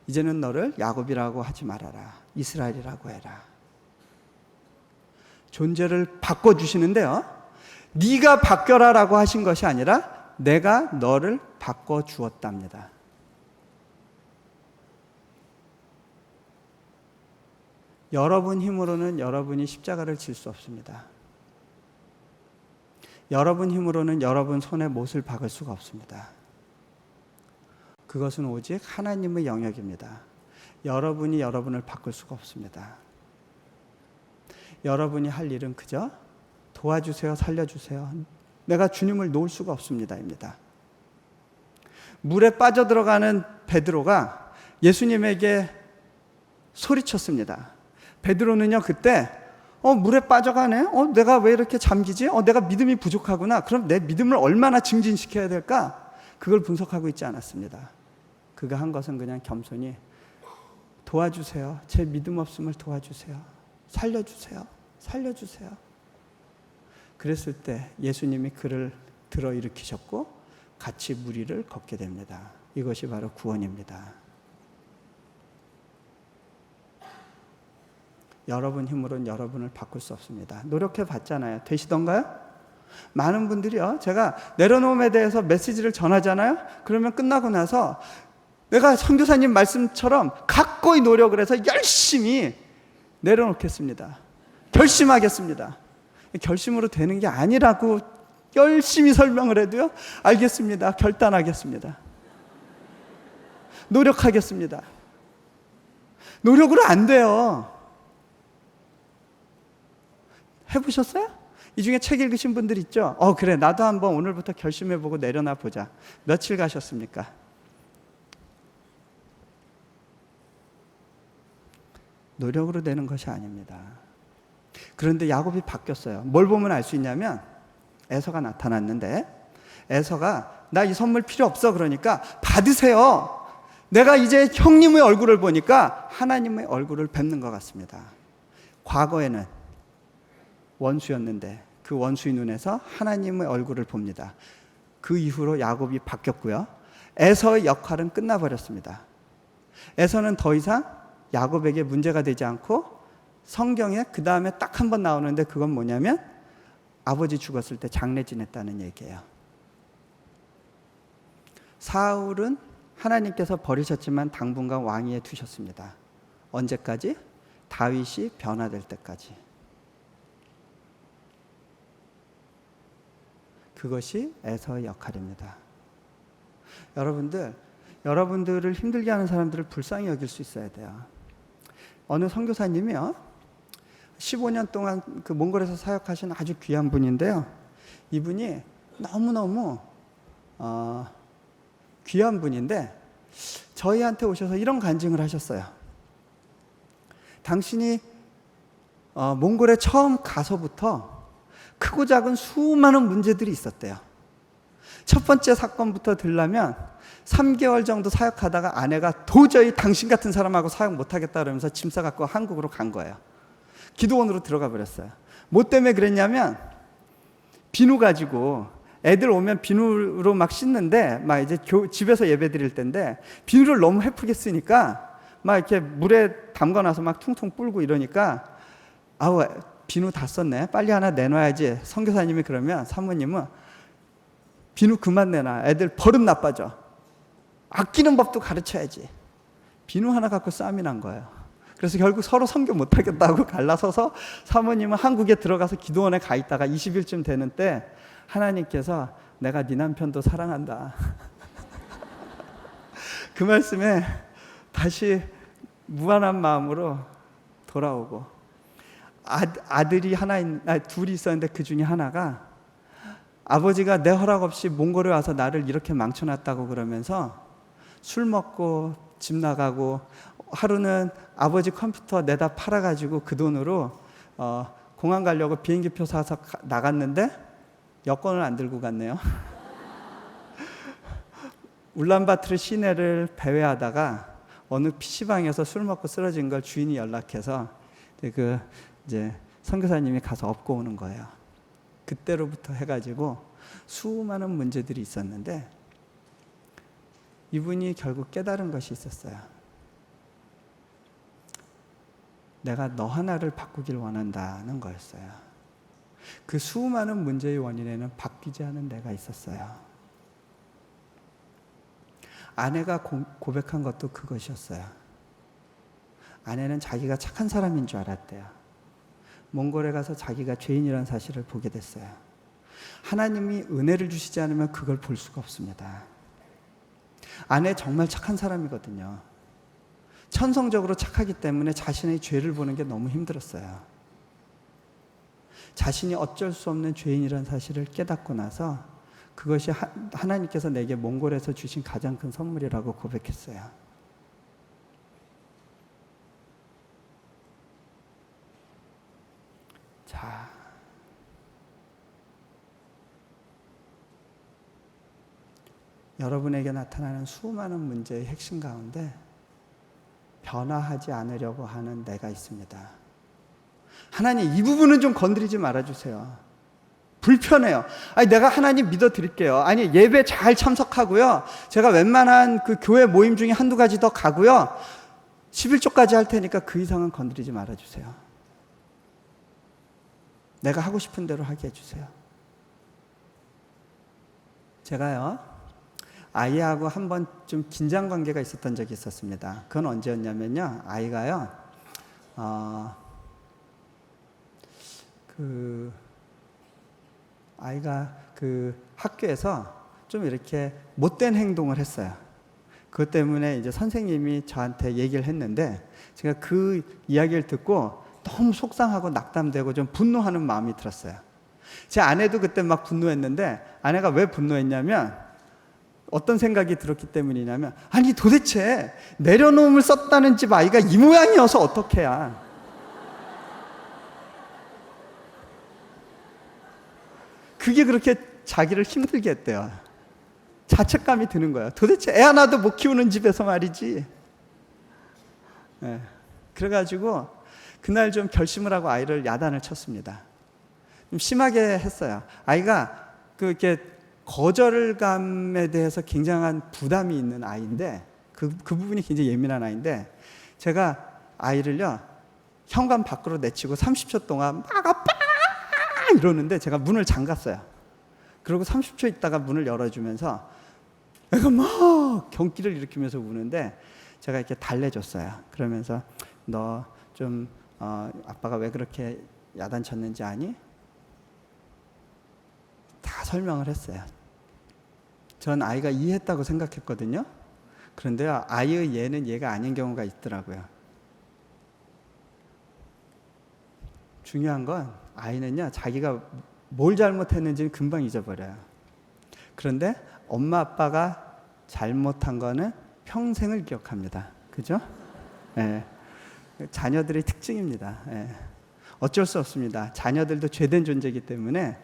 이제는 너를 야곱이라고 하지 말아라. 이스라엘이라고 해라. 존재를 바꿔주시는데요, 네가 바뀌어라라고 하신 것이 아니라 내가 너를 바꿔주었답니다. 여러분 힘으로는 여러분이 십자가를 질 수 없습니다. 여러분 힘으로는 여러분 손에 못을 박을 수가 없습니다. 그것은 오직 하나님의 영역입니다. 여러분이 여러분을 바꿀 수가 없습니다. 여러분이 할 일은 그저 도와주세요, 살려주세요. 내가 주님을 놓을 수가 없습니다. 입니다. 물에 빠져들어가는 베드로가 예수님에게 소리쳤습니다. 베드로는요, 그때 물에 빠져가네? 내가 왜 이렇게 잠기지? 내가 믿음이 부족하구나. 그럼 내 믿음을 얼마나 증진시켜야 될까? 그걸 분석하고 있지 않았습니다. 그가 한 것은 그냥 겸손히 도와주세요. 제 믿음 없음을 도와주세요. 살려주세요. 살려주세요. 그랬을 때 예수님이 그를 들어 일으키셨고 같이 물 위를 걷게 됩니다. 이것이 바로 구원입니다. 여러분 힘으로는 여러분을 바꿀 수 없습니다. 노력해 봤잖아요. 되시던가요? 많은 분들이요, 제가 내려놓음에 대해서 메시지를 전하잖아요. 그러면 끝나고 나서 내가 선교사님 말씀처럼 각고의 노력을 해서 열심히 내려놓겠습니다. 결심하겠습니다. 결심으로 되는 게 아니라고 열심히 설명을 해도요, 알겠습니다, 결단하겠습니다, 노력하겠습니다. 노력으로 안 돼요. 해보셨어요? 이 중에 책 읽으신 분들 있죠? 그래, 나도 한번 오늘부터 결심해보고 내려놔 보자. 며칠 가셨습니까? 노력으로 되는 것이 아닙니다. 그런데 야곱이 바뀌었어요. 뭘 보면 알 수 있냐면, 에서가 나타났는데, 에서가 나 이 선물 필요 없어 그러니까 받으세요. 내가 이제 형님의 얼굴을 보니까 하나님의 얼굴을 뵙는 것 같습니다. 과거에는 원수였는데 그 원수의 눈에서 하나님의 얼굴을 봅니다. 그 이후로 야곱이 바뀌었고요. 에서의 역할은 끝나버렸습니다. 에서는 더 이상 야곱에게 문제가 되지 않고, 성경에 그 다음에 딱 한 번 나오는데 그건 뭐냐면 아버지 죽었을 때 장례 지냈다는 얘기예요. 사울은 하나님께서 버리셨지만 당분간 왕위에 두셨습니다. 언제까지? 다윗이 변화될 때까지. 그것이 에서의 역할입니다. 여러분들을 힘들게 하는 사람들을 불쌍히 여길 수 있어야 돼요. 어느 선교사님이요, 15년 동안 그 몽골에서 사역하신 아주 귀한 분인데요, 이분이 너무너무 귀한 분인데 저희한테 오셔서 이런 간증을 하셨어요. 당신이 몽골에 처음 가서부터 크고 작은 수많은 문제들이 있었대요. 첫 번째 사건부터 들라면 3개월 정도 사역하다가 아내가 도저히 당신 같은 사람하고 사역 못하겠다 그러면서 짐 싸갖고 한국으로 간 거예요. 기도원으로 들어가 버렸어요. 뭐 때문에 그랬냐면, 비누 가지고 애들 오면 비누로 막 씻는데, 막 이제 집에서 예배 드릴 때인데 비누를 너무 헤프게 쓰니까 막 이렇게 물에 담가놔서 막 퉁퉁 불고 이러니까, 아우 비누 다 썼네, 빨리 하나 내놔야지. 선교사님이 그러면 사모님은 비누 그만 내놔, 애들 버릇 나빠져, 아끼는 법도 가르쳐야지. 비누 하나 갖고 싸움이 난 거예요. 그래서 결국 서로 선교 못하겠다고 갈라서서 사모님은 한국에 들어가서 기도원에 가 있다가 20일쯤 되는 때 하나님께서 내가 네 남편도 사랑한다 그 말씀에 다시 무한한 마음으로 돌아오고, 아들이 둘이 있었는데 그 중에 하나가 아버지가 내 허락 없이 몽골에 와서 나를 이렇게 망쳐놨다고 그러면서 술 먹고 집 나가고, 하루는 아버지 컴퓨터 내다 팔아가지고 그 돈으로 공항 가려고 비행기표 사서 나갔는데 여권을 안 들고 갔네요. 울란바토르 시내를 배회하다가 어느 PC방에서 술 먹고 쓰러진 걸 주인이 연락해서 이제 선교사님이 가서 업고 오는 거예요. 그때로부터 해가지고 수많은 문제들이 있었는데 이분이 결국 깨달은 것이 있었어요. 내가 너 하나를 바꾸길 원한다는 거였어요. 그 수많은 문제의 원인에는 바뀌지 않은 내가 있었어요. 아내가 고백한 것도 그것이었어요. 아내는 자기가 착한 사람인 줄 알았대요. 몽골에 가서 자기가 죄인이라는 사실을 보게 됐어요. 하나님이 은혜를 주시지 않으면 그걸 볼 수가 없습니다. 아내 정말 착한 사람이거든요. 천성적으로 착하기 때문에 자신의 죄를 보는 게 너무 힘들었어요. 자신이 어쩔 수 없는 죄인이라는 사실을 깨닫고 나서 그것이 하나님께서 내게 몽골에서 주신 가장 큰 선물이라고 고백했어요. 자, 여러분에게 나타나는 수많은 문제의 핵심 가운데 변화하지 않으려고 하는 내가 있습니다. 하나님, 이 부분은 좀 건드리지 말아주세요. 불편해요. 내가 하나님 믿어드릴게요. 예배 잘 참석하고요, 제가 웬만한 그 교회 모임 중에 한두 가지 더 가고요, 11조까지 할 테니까 그 이상은 건드리지 말아주세요. 내가 하고 싶은 대로 하게 해주세요. 제가요, 아이하고 한번 좀 긴장 관계가 있었던 적이 있었습니다. 그건 언제였냐면요, 아이가요, 아이가 그 학교에서 좀 이렇게 못된 행동을 했어요. 그것 때문에 이제 선생님이 저한테 얘기를 했는데, 제가 그 이야기를 듣고 너무 속상하고 낙담되고 좀 분노하는 마음이 들었어요. 제 아내도 그때 막 분노했는데, 아내가 왜 분노했냐면 어떤 생각이 들었기 때문이냐면, 아니 도대체 내려놓음을 썼다는 집 아이가 이 모양이어서 어떡해야. 그게 그렇게 자기를 힘들게 했대요. 자책감이 드는 거예요. 도대체 애 하나도 못 키우는 집에서 말이지. 네. 그래가지고 그날 좀 결심을 하고 아이를 야단을 쳤습니다. 좀 심하게 했어요. 아이가 이렇게 거절감에 대해서 굉장한 부담이 있는 아이인데, 그 부분이 굉장히 예민한 아이인데, 제가 아이를요, 현관 밖으로 내치고 30초 동안 막 아빠! 이러는데 제가 문을 잠갔어요. 그리고 30초 있다가 문을 열어주면서 애가 막 경기를 일으키면서 우는데, 제가 이렇게 달래줬어요. 그러면서 너 좀 아빠가 왜 그렇게 야단쳤는지 아니? 다 설명을 했어요. 전 아이가 이해했다고 생각했거든요. 그런데 아이의 얘는 얘가 아닌 경우가 있더라고요. 중요한 건 아이는요, 자기가 뭘 잘못했는지는 금방 잊어버려요. 그런데 엄마 아빠가 잘못한 거는 평생을 기억합니다. 그죠? 네. 자녀들의 특징입니다. 네. 어쩔 수 없습니다. 자녀들도 죄된 존재이기 때문에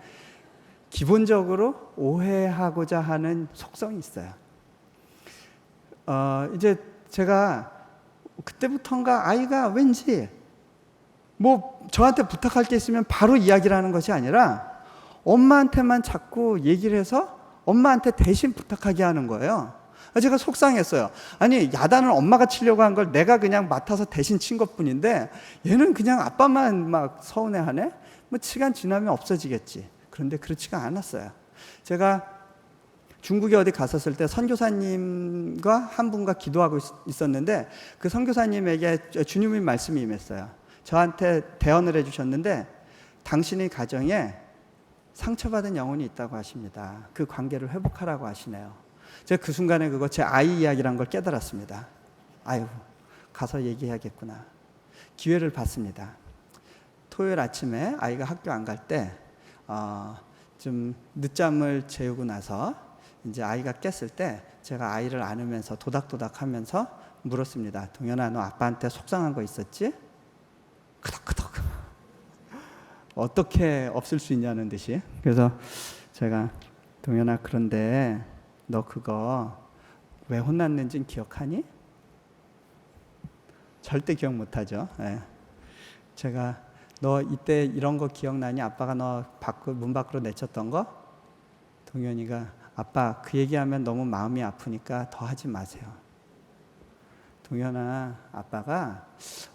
기본적으로 오해하고자 하는 속성이 있어요. 이제 제가 그때부터인가 아이가 왠지 뭐 저한테 부탁할 게 있으면 바로 이야기를 하는 것이 아니라 엄마한테만 자꾸 얘기를 해서 엄마한테 대신 부탁하게 하는 거예요. 제가 속상했어요. 아니 야단을 엄마가 치려고 한 걸 내가 그냥 맡아서 대신 친 것뿐인데 얘는 그냥 아빠만 막 서운해하네? 뭐 시간 지나면 없어지겠지. 그런데 그렇지가 않았어요. 제가 중국에 어디 갔었을 때 선교사님과 한 분과 기도하고 있었는데, 그 선교사님에게 주님의 말씀이 임했어요. 저한테 대언을 해주셨는데, 당신의 가정에 상처받은 영혼이 있다고 하십니다. 그 관계를 회복하라고 하시네요. 제가 그 순간에 그거 제 아이 이야기란 걸 깨달았습니다. 아유, 가서 얘기해야겠구나. 기회를 받습니다. 토요일 아침에 아이가 학교 안 갈 때 좀 늦잠을 재우고 나서 이제 아이가 깼을 때 제가 아이를 안으면서 도닥도닥 하면서 물었습니다. 동현아, 너 아빠한테 속상한 거 있었지? 크덕크덕. 어떻게 없을 수 있냐는 듯이. 그래서 제가 동현아, 그런데 너 그거 왜 혼났는지는 기억하니? 절대 기억 못하죠. 네. 제가 너 이때 이런 거 기억나니? 아빠가 너 문 밖으로 내쳤던 거? 동현이가 아빠 그 얘기하면 너무 마음이 아프니까 더 하지 마세요. 동현아, 아빠가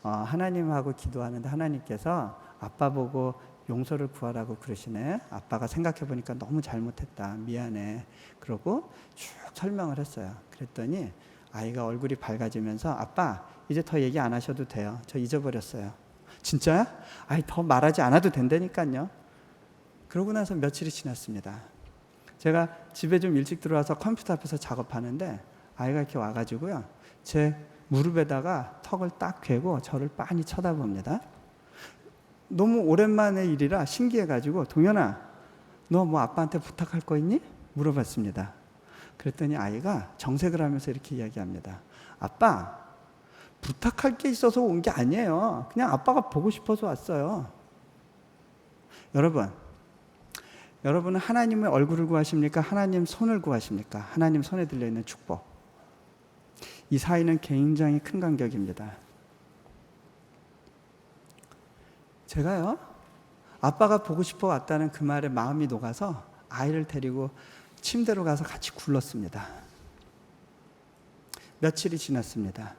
하나님하고 기도하는데 하나님께서 아빠 보고 용서를 구하라고 그러시네. 아빠가 생각해보니까 너무 잘못했다. 미안해. 그러고 쭉 설명을 했어요. 그랬더니 아이가 얼굴이 밝아지면서 아빠 이제 더 얘기 안 하셔도 돼요. 저 잊어버렸어요. 진짜야? 아이 더 말하지 않아도 된다니까요. 그러고 나서 며칠이 지났습니다. 제가 집에 좀 일찍 들어와서 컴퓨터 앞에서 작업하는데 아이가 이렇게 와가지고요, 제 무릎에다가 턱을 딱 괴고 저를 빤히 쳐다봅니다. 너무 오랜만의 일이라 신기해가지고 동현아, 너 뭐 아빠한테 부탁할 거 있니? 물어봤습니다. 그랬더니 아이가 정색을 하면서 이렇게 이야기합니다. 아빠, 부탁할 게 있어서 온 게 아니에요. 그냥 아빠가 보고 싶어서 왔어요. 여러분은 하나님의 얼굴을 구하십니까? 하나님 손을 구하십니까? 하나님 손에 들려있는 축복. 이 사이는 굉장히 큰 간격입니다. 제가요, 아빠가 보고 싶어 왔다는 그 말에 마음이 녹아서 아이를 데리고 침대로 가서 같이 굴렀습니다. 며칠이 지났습니다.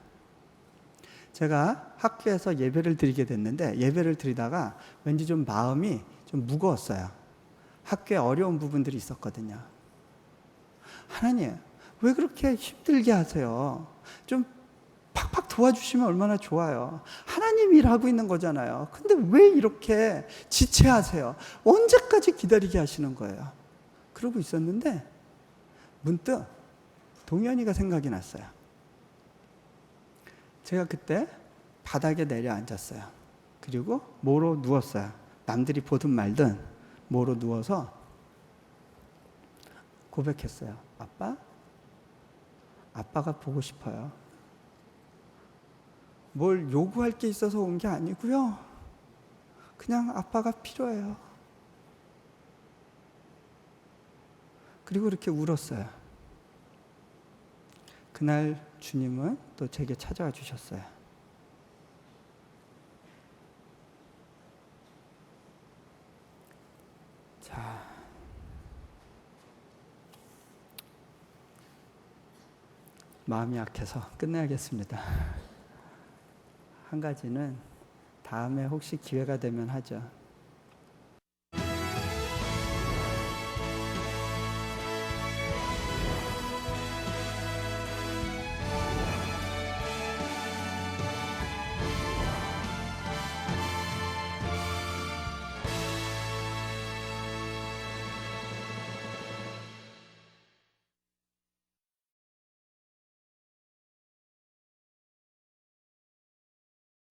제가 학교에서 예배를 드리게 됐는데 예배를 드리다가 왠지 좀 마음이 좀 무거웠어요. 학교에 어려운 부분들이 있었거든요. 하나님, 왜 그렇게 힘들게 하세요? 좀 팍팍 도와주시면 얼마나 좋아요. 하나님이 일하고 있는 거잖아요. 근데 왜 이렇게 지체하세요? 언제까지 기다리게 하시는 거예요? 그러고 있었는데 문득 동현이가 생각이 났어요. 제가 그때 바닥에 내려앉았어요. 그리고 모로 누웠어요. 남들이 보든 말든 모로 누워서 고백했어요. 아빠가 보고 싶어요. 뭘 요구할 게 있어서 온 게 아니고요. 그냥 아빠가 필요해요. 그리고 이렇게 울었어요. 그날 주님은 또 제게 찾아와 주셨어요. 자, 마음이 약해서 끝내야겠습니다. 한 가지는 다음에 혹시 기회가 되면 하죠.